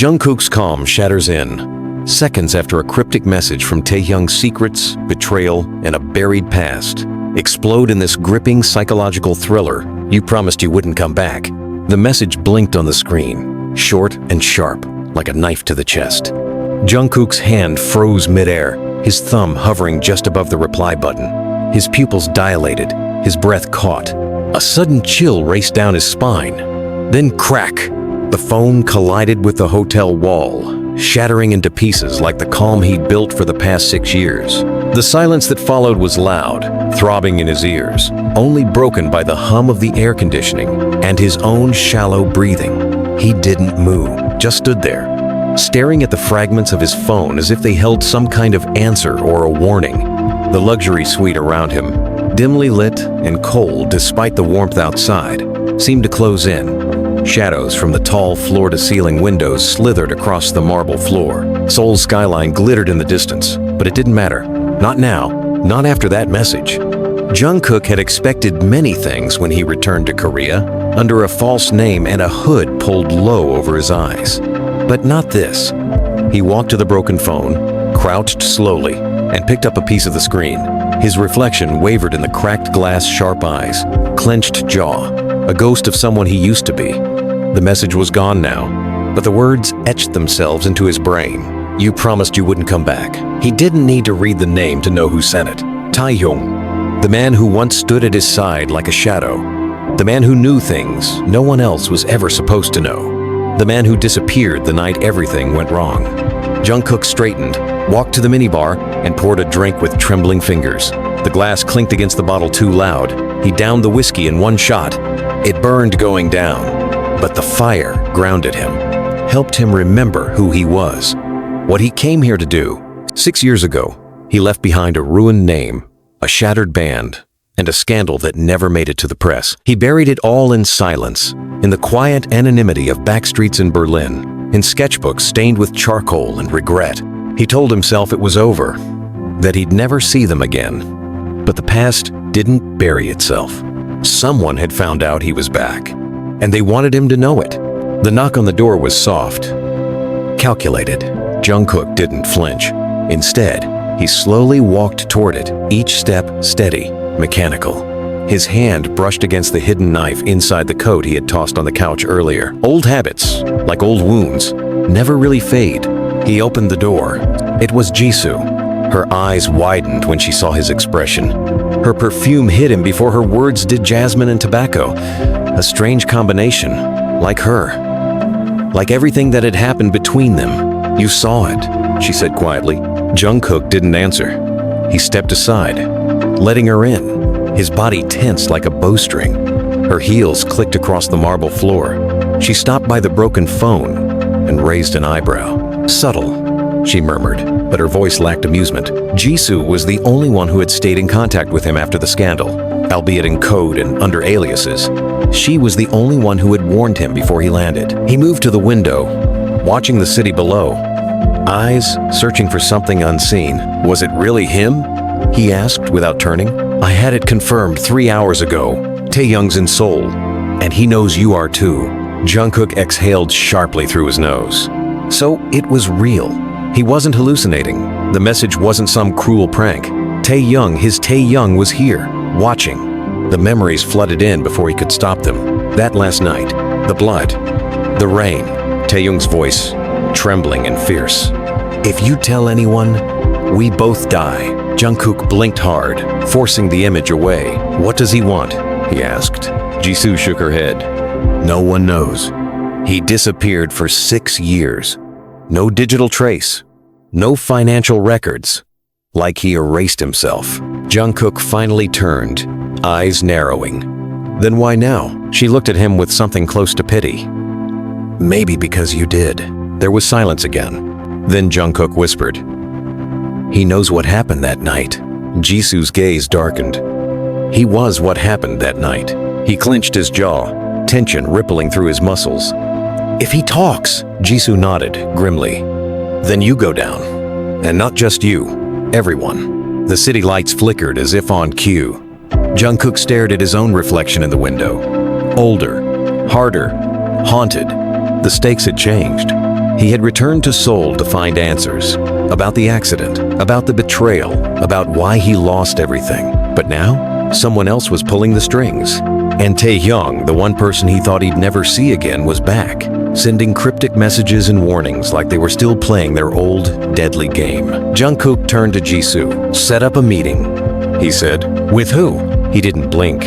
Jungkook's calm shatters in, seconds after a cryptic message from Taehyung's secrets, betrayal, and a buried past explode in this gripping psychological thriller. You promised you wouldn't come back. The message blinked on the screen, short and sharp, like a knife to the chest. Jungkook's hand froze midair, his thumb hovering just above the reply button. His pupils dilated, his breath caught. A sudden chill raced down his spine. Then crack! The phone collided with the hotel wall, shattering into pieces like the calm he'd built for the past 6 years. The silence that followed was loud, throbbing in his ears, only broken by the hum of the air conditioning and his own shallow breathing. He didn't move, just stood there, staring at the fragments of his phone as if they held some kind of answer or a warning. The luxury suite around him, dimly lit and cold despite the warmth outside, seemed to close in. Shadows from the tall floor-to-ceiling windows slithered across the marble floor. Seoul's skyline glittered in the distance, but it didn't matter. Not now, not after that message. Jungkook had expected many things when he returned to Korea, under a false name and a hood pulled low over his eyes. But not this. He walked to the broken phone, crouched slowly, and picked up a piece of the screen. His reflection wavered in the cracked glass sharp eyes, clenched jaw, a ghost of someone he used to be. The message was gone now, but the words etched themselves into his brain. You promised you wouldn't come back. He didn't need to read the name to know who sent it. Taehyung, the man who once stood at his side like a shadow. The man who knew things no one else was ever supposed to know. The man who disappeared the night everything went wrong. Jungkook straightened, walked to the minibar, and poured a drink with trembling fingers. The glass clinked against the bottle too loud. He downed the whiskey in one shot. It burned going down, but the fire grounded him, helped him remember who he was, what he came here to do. 6 years ago, he left behind a ruined name, a shattered band, and a scandal that never made it to the press. He buried it all in silence, in the quiet anonymity of backstreets in Berlin, in sketchbooks stained with charcoal and regret. He told himself it was over, that he'd never see them again. But the past didn't bury itself. Someone had found out he was back, and they wanted him to know it. The knock on the door was soft, calculated. Jungkook didn't flinch. Instead, he slowly walked toward it, each step steady, mechanical. His hand brushed against the hidden knife inside the coat he had tossed on the couch earlier. Old habits, like old wounds, never really fade. He opened the door. It was Jisoo. Her eyes widened when she saw his expression. Her perfume hit him before her words did jasmine and tobacco. A strange combination, like her. Like everything that had happened between them. You saw it, she said quietly. Jungkook didn't answer. He stepped aside, letting her in, his body tense like a bowstring. Her heels clicked across the marble floor. She stopped by the broken phone and raised an eyebrow. Subtle, she murmured, but her voice lacked amusement. Jisoo was the only one who had stayed in contact with him after the scandal, albeit in code and under aliases. She was the only one who had warned him before he landed. He moved to the window, watching the city below, eyes searching for something unseen. Was it really him? He asked without turning. I had it confirmed 3 hours ago. Taehyung's in Seoul, and he knows you are too. Jungkook exhaled sharply through his nose. So it was real. He wasn't hallucinating. The message wasn't some cruel prank. Taehyung, his Taehyung was here, watching. The memories flooded in before he could stop them. That last night, the blood, the rain, Taehyung's voice, trembling and fierce. If you tell anyone, we both die. Jungkook blinked hard, forcing the image away. What does he want? He asked. Jisoo shook her head. No one knows. He disappeared for 6 years. No digital trace. No financial records. Like he erased himself. Jungkook finally turned, eyes narrowing. Then why now? She looked at him with something close to pity. Maybe because you did. There was silence again. Then Jungkook whispered, he knows what happened that night. Jisoo's gaze darkened. He was what happened that night. He clenched his jaw, tension rippling through his muscles. If he talks, Jisoo nodded grimly. Then you go down. And not just you, everyone. The city lights flickered as if on cue. Jungkook stared at his own reflection in the window. Older, harder, haunted. The stakes had changed. He had returned to Seoul to find answers about the accident, about the betrayal, about why he lost everything. But now, someone else was pulling the strings. And Taehyung, the one person he thought he'd never see again, was back, sending cryptic messages and warnings like they were still playing their old, deadly game. Jungkook turned to Jisoo. "Set up a meeting," he said. "With who?" He didn't blink.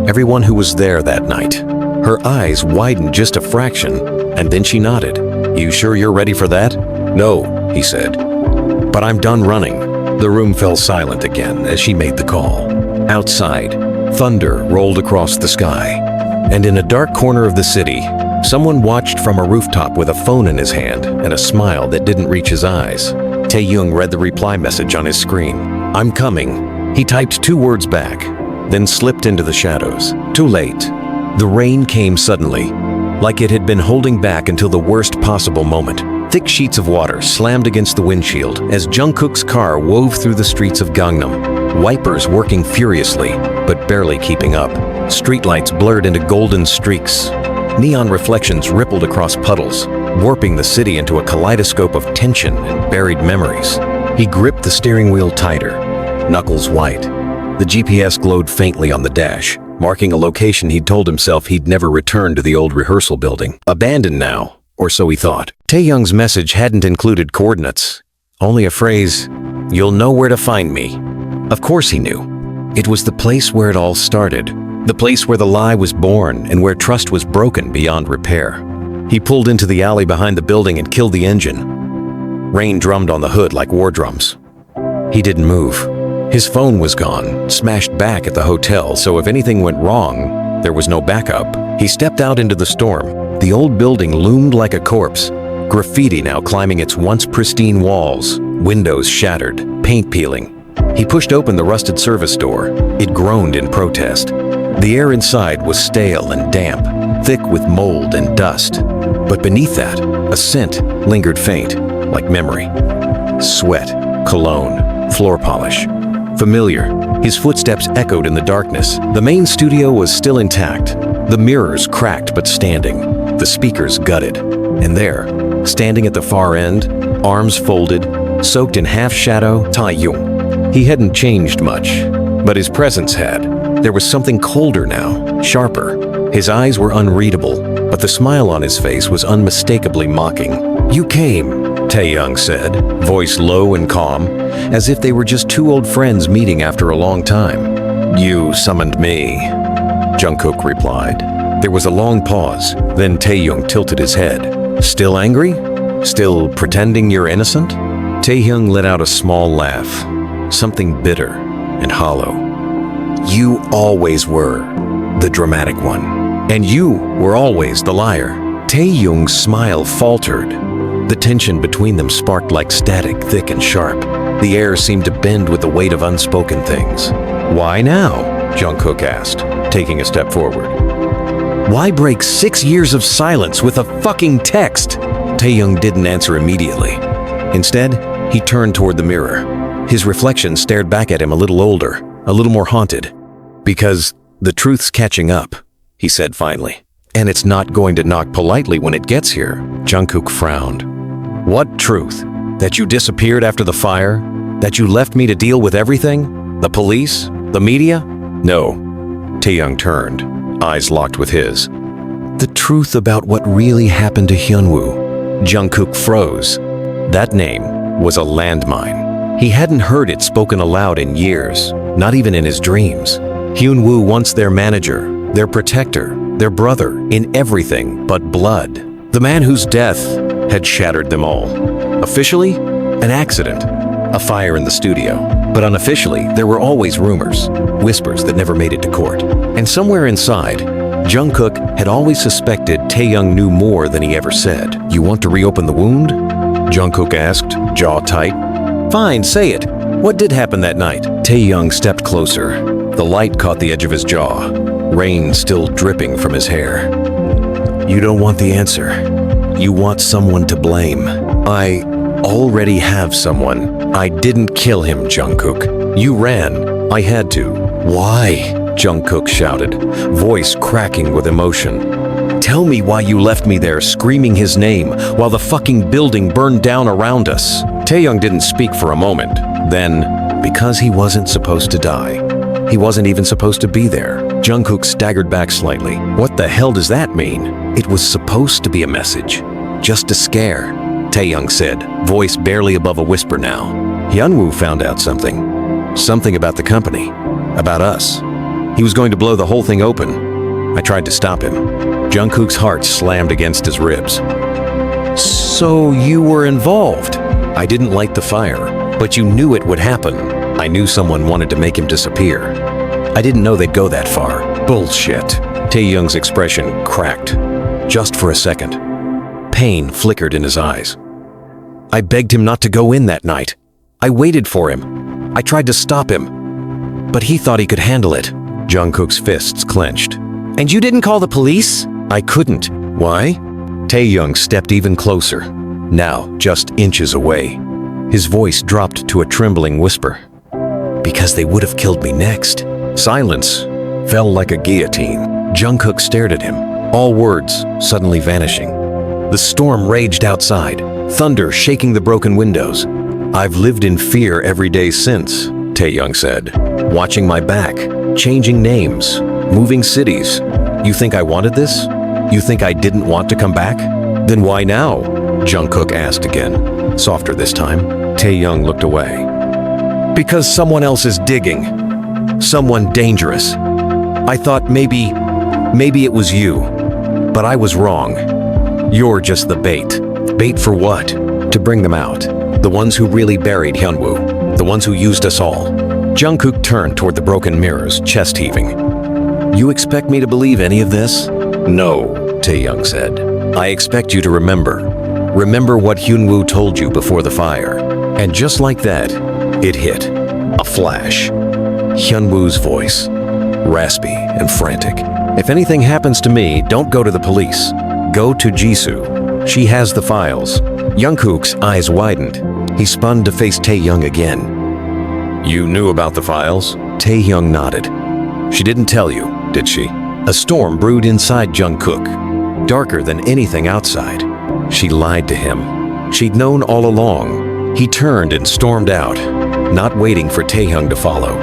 Everyone who was there that night. Her eyes widened just a fraction, and then she nodded. "You sure you're ready for that?" "No," he said. "But I'm done running." The room fell silent again as she made the call. Outside, thunder rolled across the sky. And in a dark corner of the city, someone watched from a rooftop with a phone in his hand and a smile that didn't reach his eyes. Taehyung read the reply message on his screen. "I'm coming." He typed 2 words back, then slipped into the shadows. Too late. The rain came suddenly, like it had been holding back until the worst possible moment. Thick sheets of water slammed against the windshield as Jungkook's car wove through the streets of Gangnam, wipers working furiously, but barely keeping up. Streetlights blurred into golden streaks. Neon reflections rippled across puddles, warping the city into a kaleidoscope of tension and buried memories. He gripped the steering wheel tighter, knuckles white. The GPS glowed faintly on the dash, marking a location he'd told himself he'd never return to the old rehearsal building. Abandoned now, or so he thought. Taehyung's message hadn't included coordinates, only a phrase, "You'll know where to find me." Of course he knew. It was the place where it all started, the place where the lie was born and where trust was broken beyond repair. He pulled into the alley behind the building and killed the engine. Rain drummed on the hood like war drums. He didn't move. His phone was gone, smashed back at the hotel, so if anything went wrong, there was no backup. He stepped out into the storm. The old building loomed like a corpse, graffiti now climbing its once pristine walls, windows shattered, paint peeling. He pushed open the rusted service door. It groaned in protest. The air inside was stale and damp, thick with mold and dust. But beneath that, a scent lingered faint, like memory. Sweat, cologne, floor polish. Familiar. His footsteps echoed in the darkness. The main studio was still intact. The mirrors cracked but standing. The speakers gutted. And there, standing at the far end, arms folded, soaked in half-shadow, Taehyung. He hadn't changed much, but his presence had. There was something colder now, sharper. His eyes were unreadable, but the smile on his face was unmistakably mocking. "You came," Taehyung said, voice low and calm, as if they were just 2 old friends meeting after a long time. "You summoned me," Jungkook replied. There was a long pause, then Taehyung tilted his head. "Still angry? Still pretending you're innocent?" Taehyung let out a small laugh, something bitter and hollow. "You always were the dramatic one, and you were always the liar." Taehyung's smile faltered. The tension between them sparked like static, thick and sharp. The air seemed to bend with the weight of unspoken things. "Why now?" Jungkook asked, taking a step forward. "Why break 6 years of silence with a fucking text?" Taehyung didn't answer immediately. Instead, he turned toward the mirror. His reflection stared back at him a little older, a little more haunted. "Because the truth's catching up," he said finally. "And it's not going to knock politely when it gets here." Jungkook frowned. "What truth? That you disappeared after the fire? That you left me to deal with everything? The police? The media?" "No." Taehyung turned, eyes locked with his. "The truth about what really happened to Hyunwoo." Jungkook froze. That name was a landmine. He hadn't heard it spoken aloud in years, not even in his dreams. Hyunwoo, once their manager, their protector, their brother, in everything but blood. The man whose death had shattered them all. Officially, an accident, a fire in the studio. But unofficially, there were always rumors, whispers that never made it to court. And somewhere inside, Jungkook had always suspected Taehyung knew more than he ever said. "You want to reopen the wound?" Jungkook asked, jaw tight. "Fine, say it. What did happen that night?" Taehyung stepped closer. The light caught the edge of his jaw, rain still dripping from his hair. "You don't want the answer. You want someone to blame." "I already have someone. I didn't kill him, Jungkook. You ran. I had to." "Why?" Jungkook shouted, voice cracking with emotion. Tell me why you left me there screaming his name while the fucking building burned down around us. Taehyung didn't speak for a moment. Then, because he wasn't supposed to die, he wasn't even supposed to be there. Jungkook staggered back slightly. What the hell does that mean? It was supposed to be a message. Just a scare, Taehyung said, voice barely above a whisper now. Hyunwoo found out something. Something about the company. About us. He was going to blow the whole thing open. I tried to stop him. Jungkook's heart slammed against his ribs. So you were involved? I didn't light the fire, but you knew it would happen. I knew someone wanted to make him disappear. I didn't know they'd go that far. Bullshit. Taehyung's expression cracked. Just for a second. Pain flickered in his eyes. I begged him not to go in that night. I waited for him. I tried to stop him. But he thought he could handle it. Jungkook's fists clenched. And you didn't call the police? I couldn't. Why? Taehyung stepped even closer, now just inches away. His voice dropped to a trembling whisper. Because they would have killed me next. Silence fell like a guillotine. Jungkook stared at him, all words suddenly vanishing. The storm raged outside, thunder shaking the broken windows. I've lived in fear every day since, Taehyung said. Watching my back, changing names, moving cities. You think I wanted this? You think I didn't want to come back? Then why now? Jungkook asked again, softer this time. Taehyung looked away. Because someone else is digging. Someone dangerous. I thought maybe it was you. But I was wrong. You're just the bait. Bait for what? To bring them out. The ones who really buried Hyunwoo. The ones who used us all. Jungkook turned toward the broken mirrors, chest heaving. You expect me to believe any of this? No, Taehyung said. I expect you to remember. Remember what Hyunwoo told you before the fire. And just like that, it hit. A flash. Hyunwoo's voice. Raspy and frantic. If anything happens to me, don't go to the police. Go to Jisoo. She has the files. Jungkook's eyes widened. He spun to face Taehyung again. You knew about the files? Taehyung nodded. She didn't tell you, did she? A storm brewed inside Jungkook, darker than anything outside. She lied to him. She'd known all along. He turned and stormed out, not waiting for Taehyung to follow.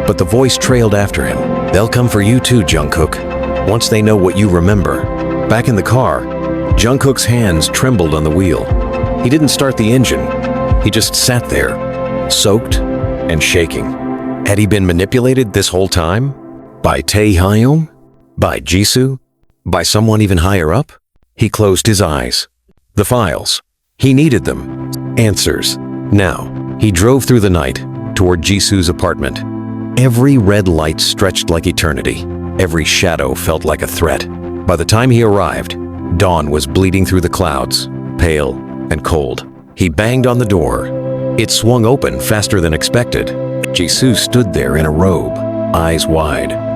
But the voice trailed after him. They'll come for you too, Jungkook, once they know what you remember. Back in the car, Jungkook's hands trembled on the wheel. He didn't start the engine. He just sat there, soaked and shaking. Had he been manipulated this whole time? By Taehyung? By Jisoo? By someone even higher up? He closed his eyes. The files. He needed them. Answers. Now, he drove through the night toward Jisoo's apartment. Every red light stretched like eternity. Every shadow felt like a threat. By the time he arrived, dawn was bleeding through the clouds, pale and cold. He banged on the door. It swung open faster than expected. Jisoo stood there in a robe, eyes wide.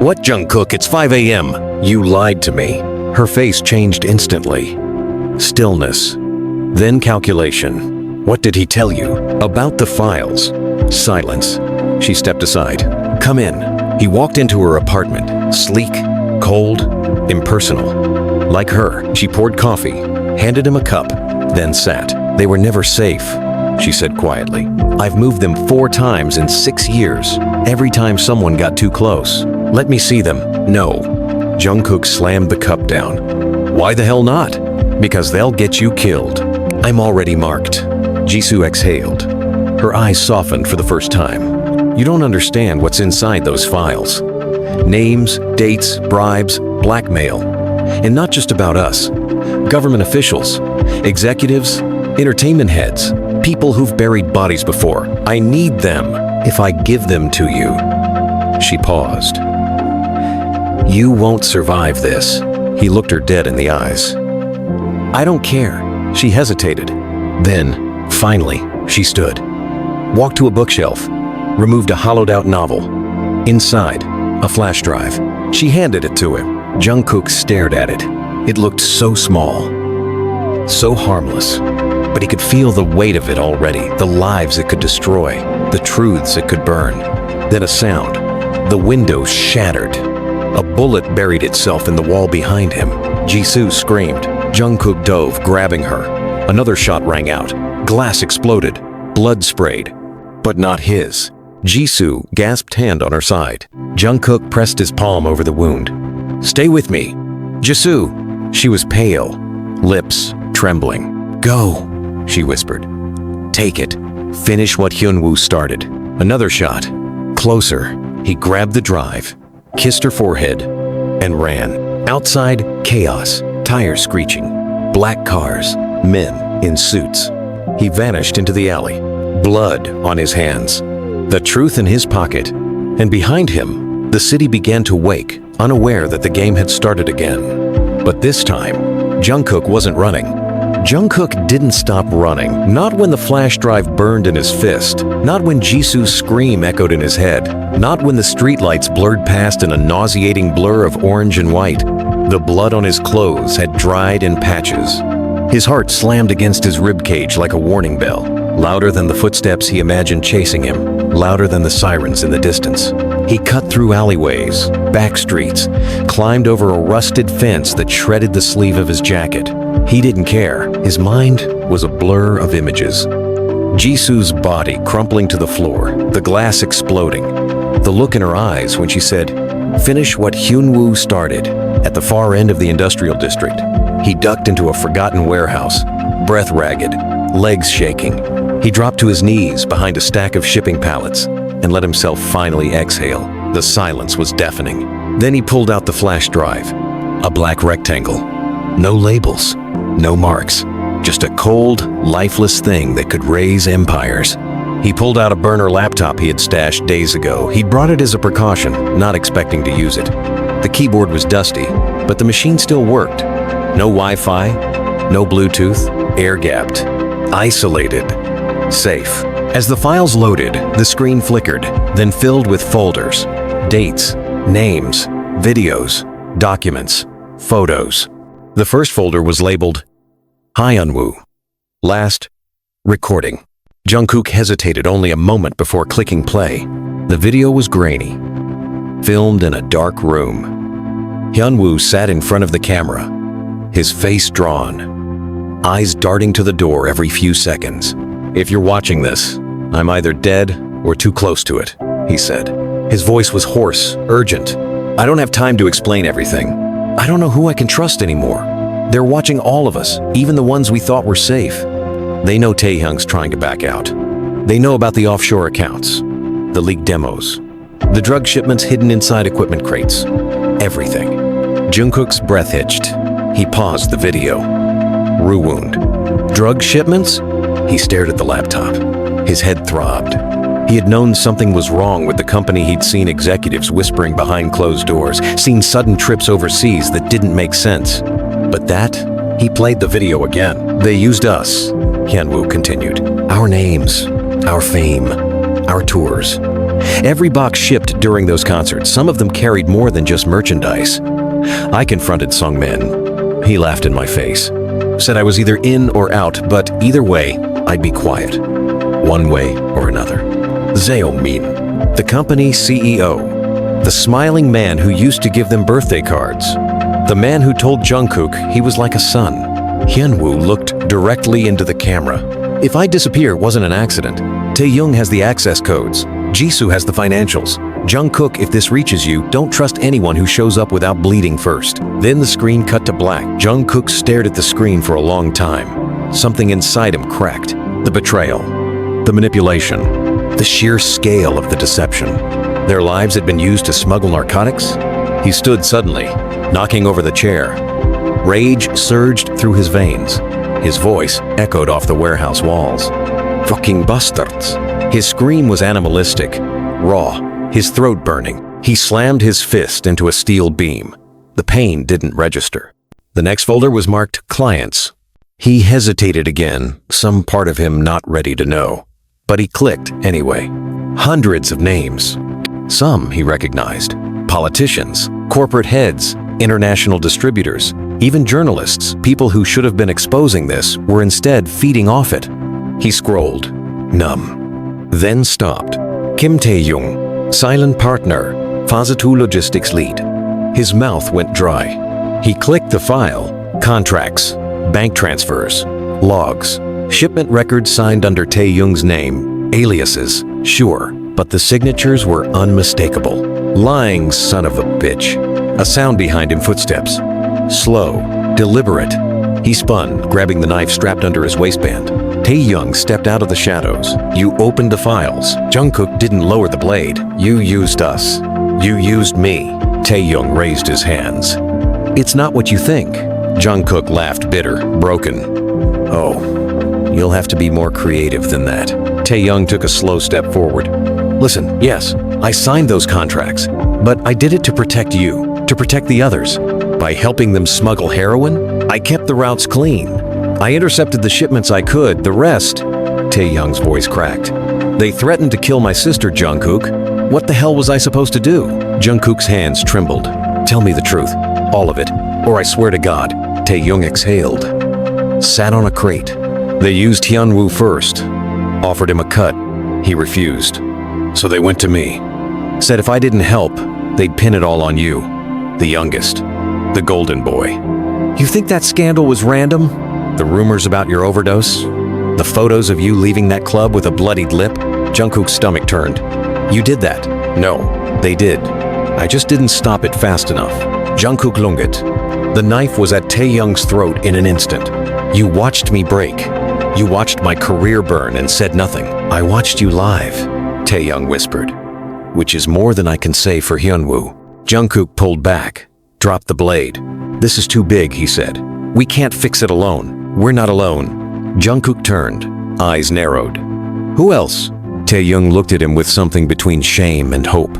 What, Jungkook? It's 5 a.m. You lied to me. Her face changed instantly. Stillness. Then calculation. What did he tell you? About the files. Silence. She stepped aside. Come in. He walked into her apartment, sleek, cold, impersonal. Like her, she poured coffee, handed him a cup, then sat. They were never safe, she said quietly. I've moved them 4 times in 6 years. Every time someone got too close. Let me see them. No. Jungkook slammed the cup down. Why the hell not? Because they'll get you killed. I'm already marked. Jisoo exhaled. Her eyes softened for the first time. You don't understand what's inside those files. Names, dates, bribes, blackmail. And not just about us. Government officials, executives, entertainment heads, people who've buried bodies before. I need them if I give them to you. She paused. You won't survive this. He looked her dead in the eyes. I don't care. She hesitated. Then, finally, she stood. Walked to a bookshelf. Removed a hollowed-out novel. Inside, a flash drive. She handed it to him. Jungkook stared at it. It looked so small. So harmless. But he could feel the weight of it already. The lives it could destroy. The truths it could burn. Then a sound. The window shattered. A bullet buried itself in the wall behind him. Jisoo screamed. Jungkook dove, grabbing her. Another shot rang out. Glass exploded. Blood sprayed. But not his. Jisoo gasped, hand on her side. Jungkook pressed his palm over the wound. "Stay with me. Jisoo." She was pale, lips trembling. "Go," she whispered. "Take it. Finish what Hyunwoo started." Another shot. Closer. He grabbed the drive, kissed her forehead, and ran. Outside, chaos, tires screeching, black cars, men in suits. He vanished into the alley, blood on his hands, the truth in his pocket, and behind him, the city began to wake, unaware that the game had started again. But this time, Jungkook wasn't running. Jungkook didn't stop running, not when the flash drive burned in his fist, not when Jisoo's scream echoed in his head, not when the streetlights blurred past in a nauseating blur of orange and white. The blood on his clothes had dried in patches. His heart slammed against his ribcage like a warning bell, louder than the footsteps he imagined chasing him, louder than the sirens in the distance. He cut through alleyways, back streets, climbed over a rusted fence that shredded the sleeve of his jacket. He didn't care. His mind was a blur of images. Jisoo's body crumpling to the floor, the glass exploding. The look in her eyes when she said, "Finish what Hyunwoo started," at the far end of the industrial district. He ducked into a forgotten warehouse, breath ragged, legs shaking. He dropped to his knees behind a stack of shipping pallets and let himself finally exhale. The silence was deafening. Then he pulled out the flash drive, a black rectangle. No labels, no marks, just a cold, lifeless thing that could raise empires. He pulled out a burner laptop he had stashed days ago. He'd brought it as a precaution, not expecting to use it. The keyboard was dusty, but the machine still worked. No Wi-Fi, no Bluetooth, air-gapped, isolated, safe. As the files loaded, the screen flickered, then filled with folders, dates, names, videos, documents, photos. The first folder was labeled Hyunwoo. Last, recording. Jungkook hesitated only a moment before clicking play. The video was grainy, filmed in a dark room. Hyunwoo sat in front of the camera, his face drawn, eyes darting to the door every few seconds. "If you're watching this, I'm either dead or too close to it," he said. His voice was hoarse, urgent. "I don't have time to explain everything. I don't know who I can trust anymore. They're watching all of us, even the ones we thought were safe. They know Taehyung's trying to back out. They know about the offshore accounts, the leaked demos, the drug shipments hidden inside equipment crates. Everything." Jungkook's breath hitched. He paused the video. Rue wound. Drug shipments? He stared at the laptop. His head throbbed. He had known something was wrong with the company. He'd seen executives whispering behind closed doors, seen sudden trips overseas that didn't make sense. But that, he played the video again. "They used us," Hyunwoo continued. "Our names, our fame, our tours. Every box shipped during those concerts, some of them carried more than just merchandise. I confronted Sungmin. He laughed in my face. Said I was either in or out, but either way, I'd be quiet. One way or another. Jeon, the company CEO. The smiling man who used to give them birthday cards. The man who told Jungkook he was like a son." Hyunwoo looked directly into the camera. "If I disappear, it wasn't an accident. Taehyung has the access codes. Jisoo has the financials. Jungkook, if this reaches you, don't trust anyone who shows up without bleeding first." Then the screen cut to black. Jungkook stared at the screen for a long time. Something inside him cracked. The betrayal. The manipulation. The sheer scale of the deception. Their lives had been used to smuggle narcotics? He stood suddenly, knocking over the chair. Rage surged through his veins. His voice echoed off the warehouse walls. "Fucking bastards." His scream was animalistic, raw, his throat burning. He slammed his fist into a steel beam. The pain didn't register. The next folder was marked Clients. He hesitated again, some part of him not ready to know. But he clicked anyway. Hundreds of names. Some he recognized. Politicians, corporate heads, international distributors, even journalists, people who should have been exposing this, were instead feeding off it. He scrolled, numb, then stopped. Kim Taehyung, silent partner, Phase 2 logistics lead. His mouth went dry. He clicked the file. Contracts, bank transfers, logs, shipment records signed under Taehyung's name, aliases, sure, but the signatures were unmistakable. Lying son of a bitch. A sound behind him, footsteps. Slow, deliberate. He spun, grabbing the knife strapped under his waistband. Taehyung stepped out of the shadows. You opened the files. Jungkook didn't lower the blade. You used us. You used me. Taehyung raised his hands. It's not what you think. Jungkook laughed bitter, broken. Oh, you'll have to be more creative than that. Taehyung took a slow step forward. Listen, yes, I signed those contracts, but I did it to protect you, to protect the others. By helping them smuggle heroin, I kept the routes clean. I intercepted the shipments I could, the rest... Taehyung's voice cracked. They threatened to kill my sister, Jungkook. What the hell was I supposed to do? Jungkook's hands trembled. Tell me the truth, all of it, or I swear to God. Taehyung exhaled. Sat on a crate. They used Hyunwoo first. Offered him a cut. He refused. So they went to me. Said if I didn't help, they'd pin it all on you. The youngest. The golden boy. You think that scandal was random? The rumors about your overdose? The photos of you leaving that club with a bloodied lip? Jungkook's stomach turned. You did that. No, they did. I just didn't stop it fast enough. Jungkook Lunget. The knife was at Taehyung's throat in an instant. You watched me break. You watched my career burn and said nothing. I watched you live, Taehyung whispered. Which is more than I can say for Hyunwoo. Jungkook pulled back, dropped the blade. This is too big, he said. We can't fix it alone. We're not alone. Jungkook turned, eyes narrowed. Who else? Taehyung looked at him with something between shame and hope.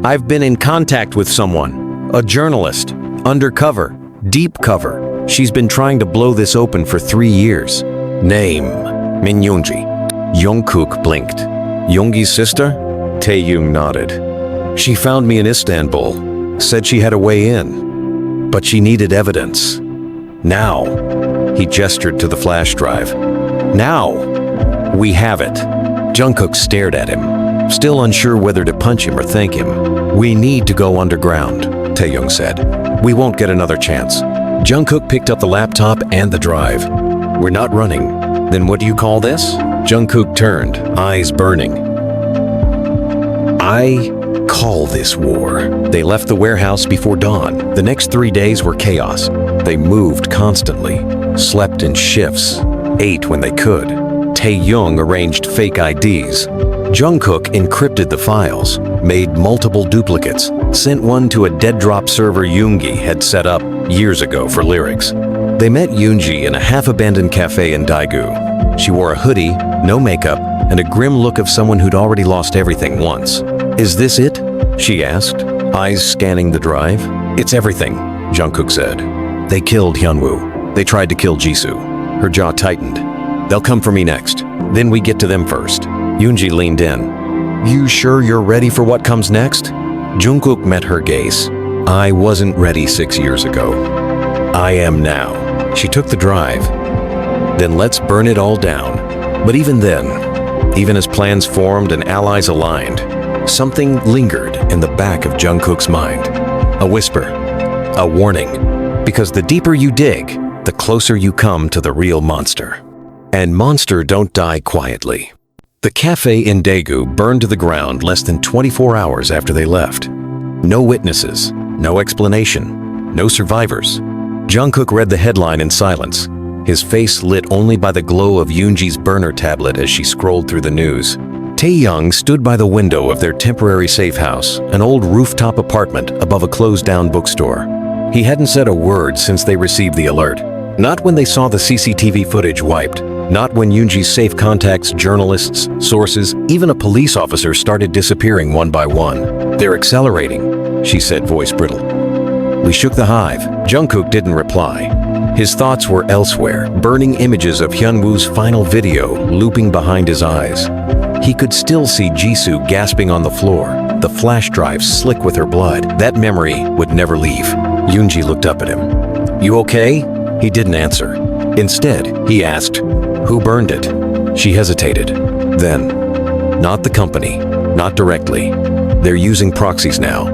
I've been in contact with someone. A journalist. Undercover. Deep cover. She's been trying to blow this open for 3 years. Name. Minyoonji. Jungkook blinked. Yoongi's sister? Taehyung nodded. She found me in Istanbul. Said she had a way in. But she needed evidence. Now. He gestured to the flash drive. Now. We have it. Jungkook stared at him, still unsure whether to punch him or thank him. We need to go underground, Taehyung said. We won't get another chance. Jungkook picked up the laptop and the drive. We're not running. Then what do you call this? Jungkook turned, eyes burning. I call this war. They left the warehouse before dawn. The next 3 days were chaos. They moved constantly, slept in shifts, ate when they could. Taehyung arranged fake IDs. Jungkook encrypted the files, made multiple duplicates, sent one to a dead-drop server Yoongi had set up years ago for lyrics. They met Yoongi in a half-abandoned cafe in Daegu. She wore a hoodie, no makeup, and a grim look of someone who'd already lost everything once. Is this it? She asked, eyes scanning the drive. It's everything, Jungkook said. They killed Hyunwoo. They tried to kill Jisoo. Her jaw tightened. They'll come for me next. Then we get to them first. Yoongi leaned in. You sure you're ready for what comes next? Jungkook met her gaze. I wasn't ready 6 years ago. I am now. She took the drive. Then let's burn it all down. But even then, even as plans formed and allies aligned, something lingered in the back of Jungkook's mind. A whisper, a warning. Because the deeper you dig, the closer you come to the real monster. And monster don't die quietly. The cafe in Daegu burned to the ground less than 24 hours after they left. No witnesses, no explanation, no survivors. Jungkook read the headline in silence, his face lit only by the glow of Yoonji's burner tablet as she scrolled through the news. Taehyung stood by the window of their temporary safe house, an old rooftop apartment above a closed-down bookstore. He hadn't said a word since they received the alert. Not when they saw the CCTV footage wiped. Not when Yoonji's safe contacts, journalists, sources, even a police officer started disappearing one by one. They're accelerating, she said, voice brittle. We shook the hive. Jungkook didn't reply. His thoughts were elsewhere, burning images of Hyunwoo's final video looping behind his eyes. He could still see Jisoo gasping on the floor, the flash drive slick with her blood. That memory would never leave. Yoonji looked up at him. You okay? He didn't answer. Instead, he asked, who burned it? She hesitated. Then, not the company, not directly. They're using proxies now.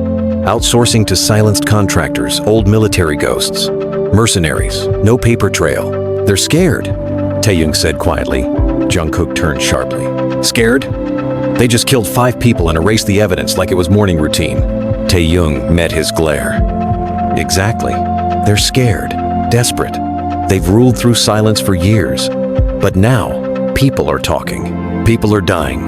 Outsourcing to silenced contractors, old military ghosts. Mercenaries, no paper trail. They're scared, Taehyung said quietly. Jungkook turned sharply. Scared? They just killed 5 people and erased the evidence like it was morning routine. Taehyung met his glare. Exactly. They're scared, desperate. They've ruled through silence for years. But now, people are talking. People are dying.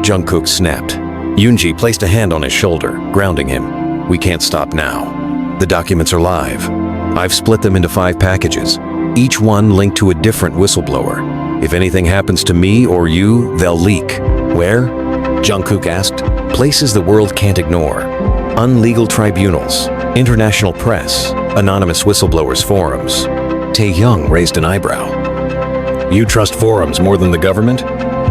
Jungkook snapped. Yoongi placed a hand on his shoulder, grounding him. We can't stop now. The documents are live. I've split them into 5 packages, each one linked to a different whistleblower. If anything happens to me or you, they'll leak. Where? Jungkook asked. Places the world can't ignore. Unlegal tribunals, international press, anonymous whistleblowers forums. Taehyung raised an eyebrow. You trust forums more than the government?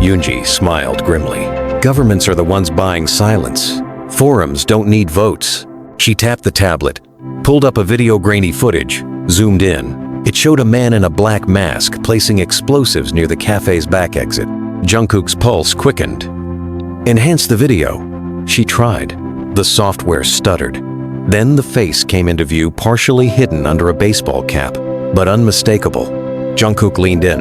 Yoongi smiled grimly. Governments are the ones buying silence. Forums don't need votes. She tapped the tablet, pulled up a video grainy footage, zoomed in. It showed a man in a black mask placing explosives near the cafe's back exit. Jungkook's pulse quickened. Enhance the video. She tried. The software stuttered. Then the face came into view, partially hidden under a baseball cap, but unmistakable. Jungkook leaned in.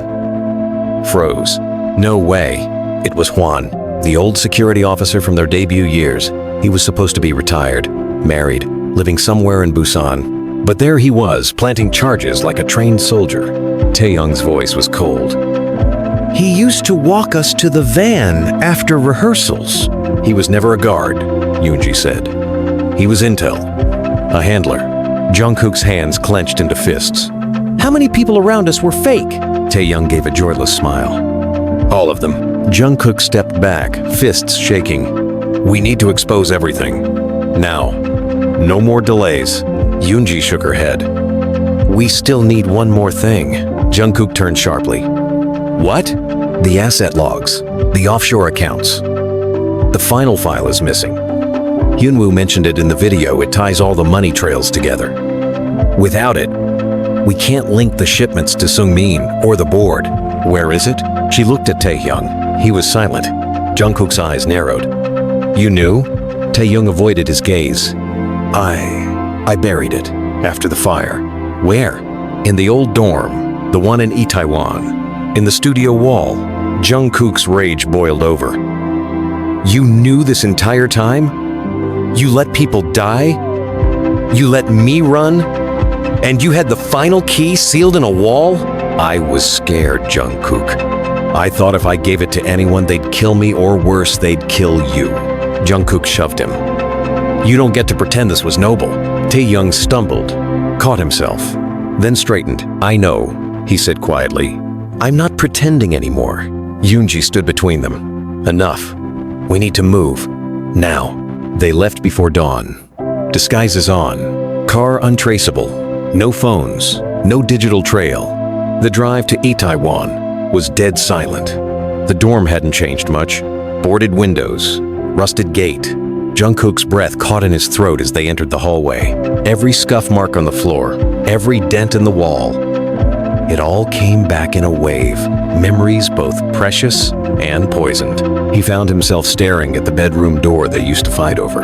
Froze. No way. It was Hwan, the old security officer from their debut years. He was supposed to be retired, married, living somewhere in Busan. But there he was, planting charges like a trained soldier. Taehyung's voice was cold. He used to walk us to the van after rehearsals. He was never a guard, Yoongi said. He was intel, a handler. Jungkook's hands clenched into fists. How many people around us were fake? Taehyung gave a joyless smile. All of them. Jungkook stepped back, fists shaking. We need to expose everything. Now. No more delays. Yoongi shook her head. We still need one more thing. Jungkook turned sharply. What? The asset logs. The offshore accounts. The final file is missing. Hyunwoo mentioned it in the video. It ties all the money trails together. Without it, we can't link the shipments to Sungmin or the board. Where is it? She looked at Taehyung. He was silent. Jungkook's eyes narrowed. You knew? Taehyung avoided his gaze. I buried it after the fire. Where? In the old dorm, the one in Itaewon. In the studio wall. Jungkook's rage boiled over. You knew this entire time? You let people die? You let me run? And you had the final key sealed in a wall? I was scared, Jungkook. I thought if I gave it to anyone, they'd kill me, or worse, they'd kill you. Jungkook shoved him. You don't get to pretend this was noble. Taehyung stumbled, caught himself, then straightened. I know, he said quietly. I'm not pretending anymore. Yoongi stood between them. Enough. We need to move. Now. They left before dawn. Disguises on. Car untraceable. No phones. No digital trail. The drive to Itaewon was dead silent. The dorm hadn't changed much. Boarded windows. Rusted gate. Jungkook's breath caught in his throat as they entered the hallway. Every scuff mark on the floor. Every dent in the wall. It all came back in a wave. Memories both precious and poisoned. He found himself staring at the bedroom door they used to fight over.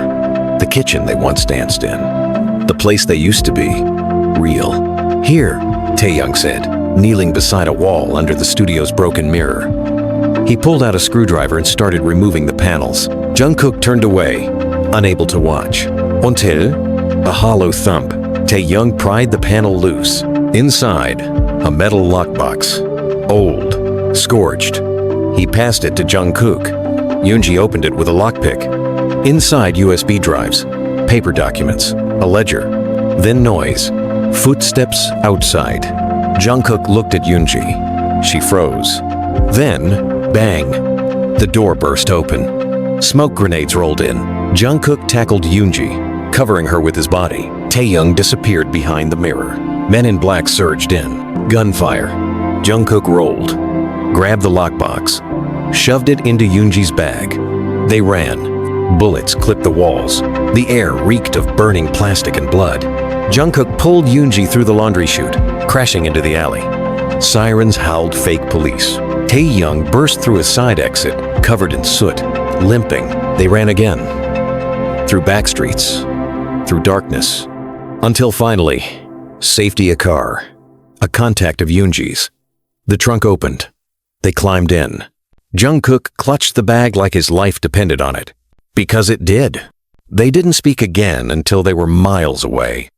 The kitchen they once danced in. The place they used to be. Real. Here, Taehyung said, kneeling beside a wall under the studio's broken mirror. He pulled out a screwdriver and started removing the panels. Jungkook turned away, unable to watch. Until, a hollow thump. Taehyung pried the panel loose. Inside, a metal lockbox. Old, scorched. He passed it to Jungkook. Yoongi opened it with a lockpick. Inside, USB drives, paper documents, a ledger, then noise. Footsteps outside. Jungkook looked at Yoongi. She froze. Then, bang. The door burst open. Smoke grenades rolled in. Jungkook tackled Yoongi, covering her with his body. Taehyung disappeared behind the mirror. Men in black surged in. Gunfire. Jungkook rolled, grabbed the lockbox, shoved it into Yoongi's bag. They ran. Bullets clipped the walls. The air reeked of burning plastic and blood. Jungkook pulled Yoongi through the laundry chute, crashing into the alley. Sirens howled fake police. Taehyung burst through a side exit, covered in soot, limping. They ran again. Through back streets. through darkness. Until finally, safety a car. A contact of Yoonji's. The trunk opened. They climbed in. Jungkook clutched the bag like his life depended on it. Because it did. They didn't speak again until they were miles away.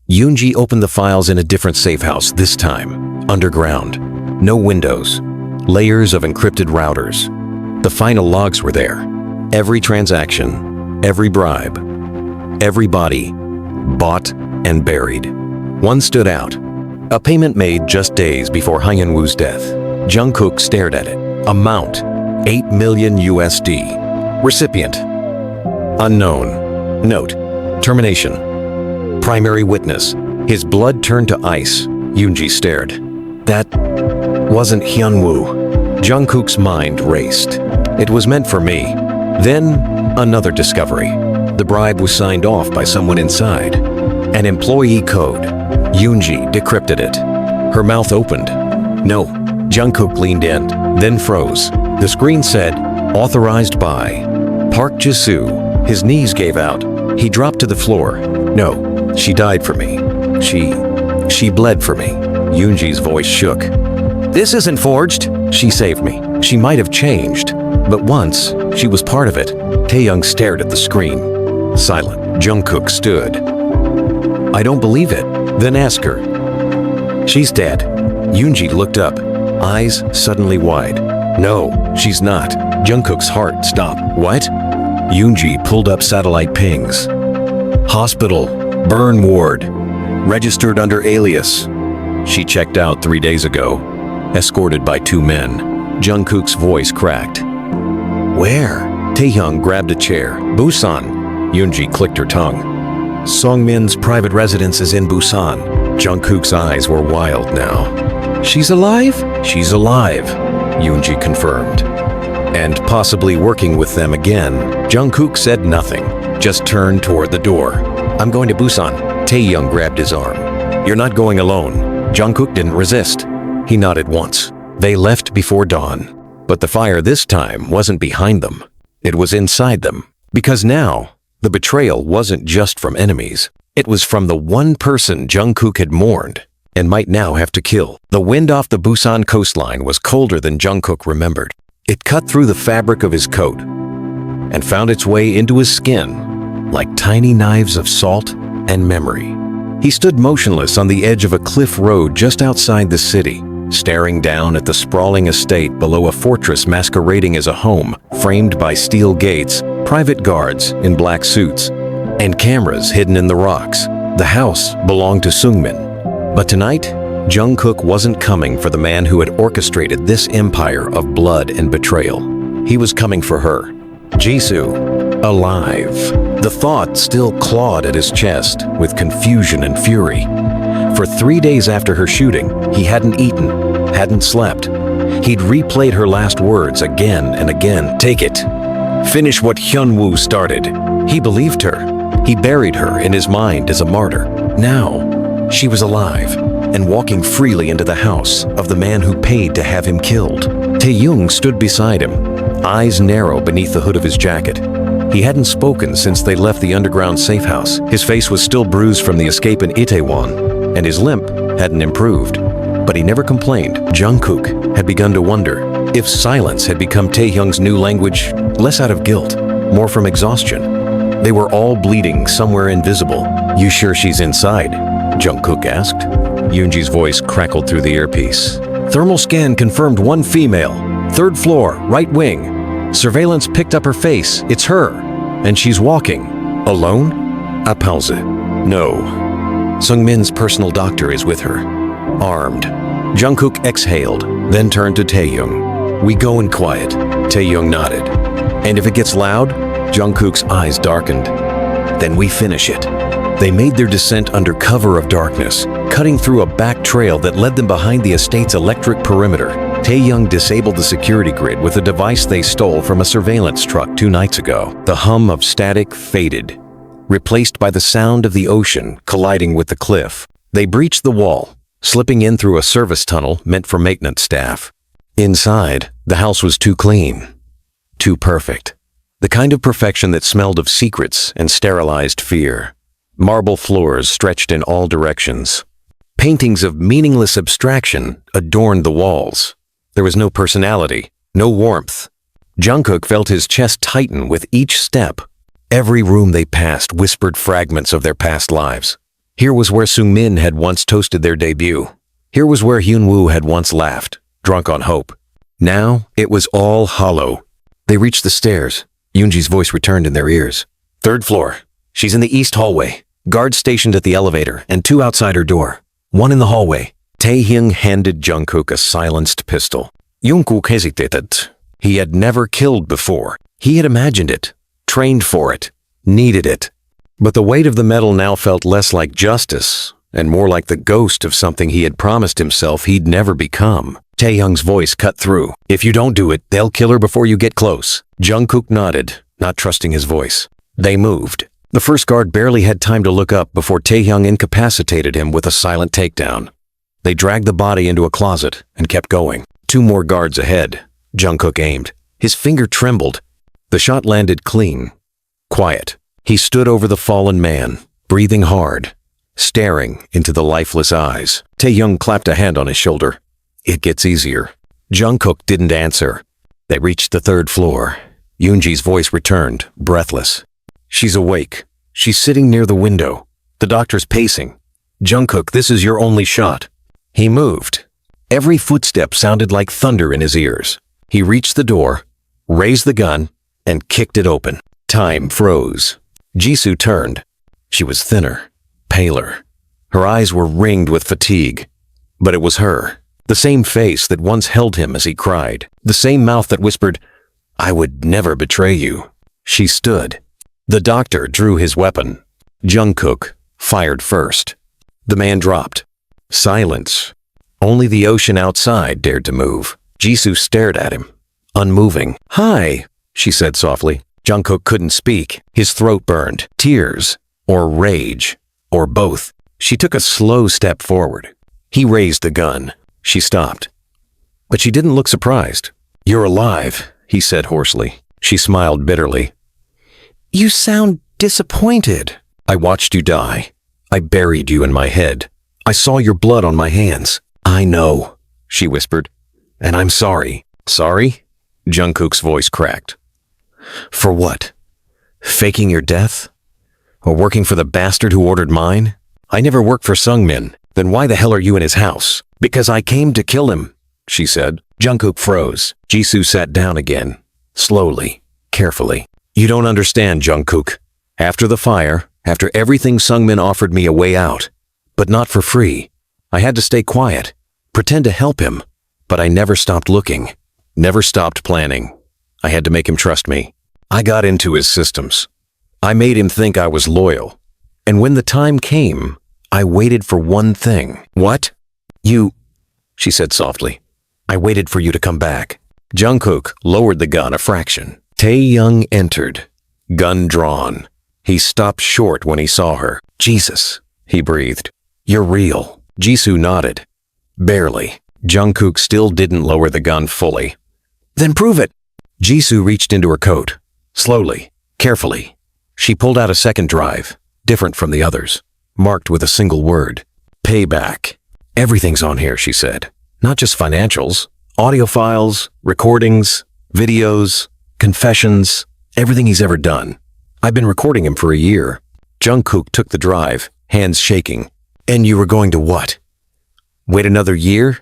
Yoonji opened the files in a different safe house this time. Underground. No windows. Layers of encrypted routers. The final logs were there. Every transaction. Every bribe. Every body. Bought and buried. One stood out. A payment made just days before Hyunwoo's death. Jungkook stared at it. Amount, 8 million USD. Recipient, unknown. Note, termination. Primary witness, his blood turned to ice. Yoonji stared. That wasn't Hyunwoo. Jungkook's mind raced. It was meant for me. Then, another discovery. The bribe was signed off by someone inside. An employee code. Yoonji decrypted it. Her mouth opened. No. Jungkook leaned in, then froze. The screen said, authorized by Park Jisoo. His knees gave out. He dropped to the floor. No, she died for me. She bled for me. Yoonji's voice shook. This isn't forged. She saved me. She might have changed. But once, she was part of it. Taehyung stared at the screen. Silent. Jungkook stood. I don't believe it. Then ask her. She's dead. Yoonji looked up. Eyes suddenly wide. No, she's not. Jungkook's heart stopped. What? Yoonji pulled up satellite pings. Hospital. Burn ward. Registered under alias. She checked out 3 days ago. Escorted by 2 men. Jungkook's voice cracked. Where? Taehyung grabbed a chair. Busan. Yoonji clicked her tongue. Songmin's private residence is in Busan. Jungkook's eyes were wild now. She's alive? She's alive, Yoonji confirmed. And possibly working with them again. Jungkook said nothing, just turned toward the door. I'm going to Busan. Taehyung grabbed his arm. You're not going alone. Jungkook didn't resist. He nodded once. They left before dawn. But the fire this time wasn't behind them. It was inside them. Because now, the betrayal wasn't just from enemies. It was from the one person Jungkook had mourned and might now have to kill. The wind off the Busan coastline was colder than Jungkook remembered. It cut through the fabric of his coat and found its way into his skin like tiny knives of salt and memory. He stood motionless on the edge of a cliff road just outside the city, staring down at the sprawling estate below a fortress masquerading as a home, framed by steel gates, private guards in black suits, and cameras hidden in the rocks. The house belonged to Sungmin. But tonight, Jungkook wasn't coming for the man who had orchestrated this empire of blood and betrayal. He was coming for her. Jisoo, alive. The thought still clawed at his chest with confusion and fury. For 3 days after her shooting, he hadn't eaten, hadn't slept. He'd replayed her last words again and again. Take it. Finish what Hyunwoo started. He believed her. He buried her in his mind as a martyr. Now, she was alive and walking freely into the house of the man who paid to have him killed. Taehyung stood beside him, eyes narrow beneath the hood of his jacket. He hadn't spoken since they left the underground safe house. His face was still bruised from the escape in Itaewon, and his limp hadn't improved. But he never complained. Jungkook had begun to wonder if silence had become Taehyung's new language, less out of guilt, more from exhaustion. They were all bleeding somewhere invisible. You sure she's inside? Jungkook asked. Yoonji's voice crackled through the earpiece. Thermal scan confirmed 1 female. 3rd floor, right wing. Surveillance picked up her face. It's her. And she's walking. Alone? A pause. No. Sungmin's personal doctor is with her. Armed. Jungkook exhaled, then turned to Taehyung. We go in quiet. Taehyung nodded. And if it gets loud? Jungkook's eyes darkened. Then we finish it. They made their descent under cover of darkness, cutting through a back trail that led them behind the estate's electric perimeter. Taehyung disabled the security grid with a device they stole from a surveillance truck 2 nights ago. The hum of static faded, replaced by the sound of the ocean colliding with the cliff. They breached the wall, slipping in through a service tunnel meant for maintenance staff. Inside, the house was too clean, too perfect. The kind of perfection that smelled of secrets and sterilized fear. Marble floors stretched in all directions. Paintings of meaningless abstraction adorned the walls. There was no personality, no warmth. Jungkook felt his chest tighten with each step. Every room they passed whispered fragments of their past lives. Here was where Seungmin had once toasted their debut. Here was where Hyunwoo had once laughed, drunk on hope. Now it was all hollow. They reached the stairs. Yoonji's voice returned in their ears. "Third floor. She's in the east hallway. Guards stationed at the elevator and 2 outside her door. 1 in the hallway." Taehyung handed Jungkook a silenced pistol. Jungkook hesitated. He had never killed before. He had imagined it, trained for it, needed it. But the weight of the metal now felt less like justice and more like the ghost of something he had promised himself he'd never become. Taehyung's voice cut through. "If you don't do it, they'll kill her before you get close." Jungkook nodded, not trusting his voice. They moved. The first guard barely had time to look up before Taehyung incapacitated him with a silent takedown. They dragged the body into a closet and kept going. 2 more guards ahead. Jungkook aimed. His finger trembled. The shot landed clean. Quiet. He stood over the fallen man, breathing hard, staring into the lifeless eyes. Taehyung clapped a hand on his shoulder. "It gets easier." Jungkook didn't answer. They reached the 3rd floor. Yoonji's voice returned, breathless. "She's awake. She's sitting near the window. The doctor's pacing. Jungkook, this is your only shot." He moved. Every footstep sounded like thunder in his ears. He reached the door, raised the gun, and kicked it open. Time froze. Jisoo turned. She was thinner, paler. Her eyes were ringed with fatigue. But it was her. The same face that once held him as he cried. The same mouth that whispered, "I would never betray you." She stood. The doctor drew his weapon. Jungkook fired first. The man dropped. Silence. Only the ocean outside dared to move. Jisoo stared at him, unmoving. "Hi," she said softly. Jungkook couldn't speak. His throat burned. Tears, or rage, or both. She took a slow step forward. He raised the gun. She stopped. But she didn't look surprised. "You're alive," he said hoarsely. She smiled bitterly. "You sound disappointed." "I watched you die. I buried you in my head. I saw your blood on my hands." "I know," she whispered. "And I'm sorry." "Sorry?" Jungkook's voice cracked. "For what? Faking your death? Or working for the bastard who ordered mine? I never worked for Seungmin. Then why the hell are you in his house?" "Because I came to kill him," she said. Jungkook froze. Jisoo sat down again, slowly, carefully. "You don't understand, Jungkook. After the fire, after everything, Seungmin offered me a way out. But not for free. I had to stay quiet, pretend to help him. But I never stopped looking, never stopped planning. I had to make him trust me. I got into his systems. I made him think I was loyal. And when the time came, I waited for one thing." "What?" "You," she said softly. "I waited for you to come back." Jungkook lowered the gun a fraction. Taehyung entered, gun drawn. He stopped short when he saw her. "Jesus," he breathed. "You're real." Jisoo nodded. Barely. Jungkook still didn't lower the gun fully. "Then prove it." Jisoo reached into her coat. Slowly, carefully. She pulled out a second drive, different from the others, marked with a single word. "Payback." "Everything's on here," she said. "Not just financials. Audio files, recordings, videos, confessions, everything he's ever done. I've been recording him for a year." Jungkook took the drive, hands shaking. "And you were going to what? Wait another year?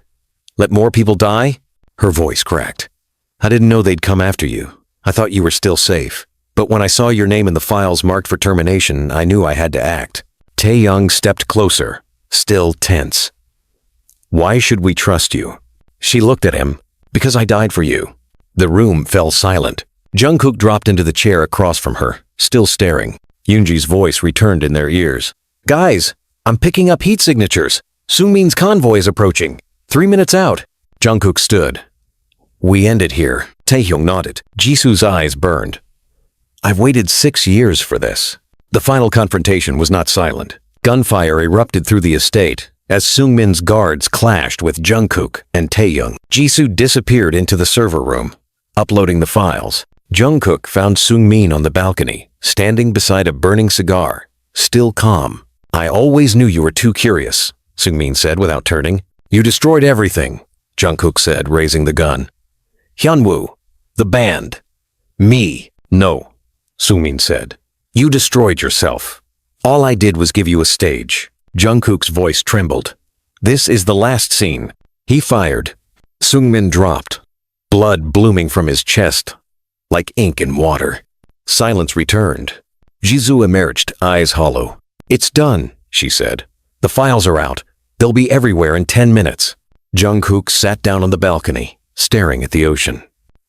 Let more people die?" Her voice cracked. "I didn't know they'd come after you. I thought you were still safe. But when I saw your name in the files marked for termination, I knew I had to act." Taehyung stepped closer, still tense. "Why should we trust you?" She looked at him. "Because I died for you." The room fell silent. Jungkook dropped into the chair across from her, still staring. Yoonji's voice returned in their ears. "Guys, I'm picking up heat signatures. Seungmin's convoy is approaching. 3 minutes out." Jungkook stood. "We end it here." Taehyung nodded. Jisoo's eyes burned. "I've waited 6 years for this." The final confrontation was not silent. Gunfire erupted through the estate as Seungmin's guards clashed with Jungkook and Taehyung. Jisoo disappeared into the server room, uploading the files. Jungkook found Seungmin on the balcony, standing beside a burning cigar, still calm. I always knew you were too curious, Seungmin said without turning. You destroyed everything, Jungkook said, raising the gun. Hyunwoo, the band. Me, no, Seungmin said. You destroyed yourself. All I did was give you a stage. Jungkook's voice trembled. This is the last scene. He fired. Seungmin dropped, blood blooming from his chest, like ink in water. Silence returned. Jisoo emerged, eyes hollow. It's done, she said. The files are out. They'll be everywhere in 10 minutes. Jungkook sat down on the balcony, staring at the ocean.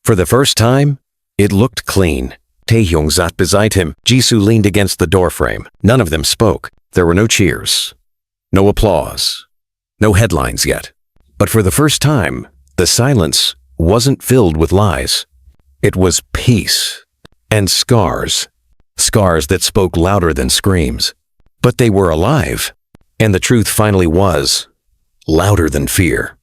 For the first time, it looked clean. Taehyung sat beside him. Jisoo leaned against the doorframe. None of them spoke. There were no cheers, no applause, no headlines yet. But for the first time, the silence wasn't filled with lies. It was peace and scars. Scars that spoke louder than screams. But they were alive. And the truth finally was louder than fear.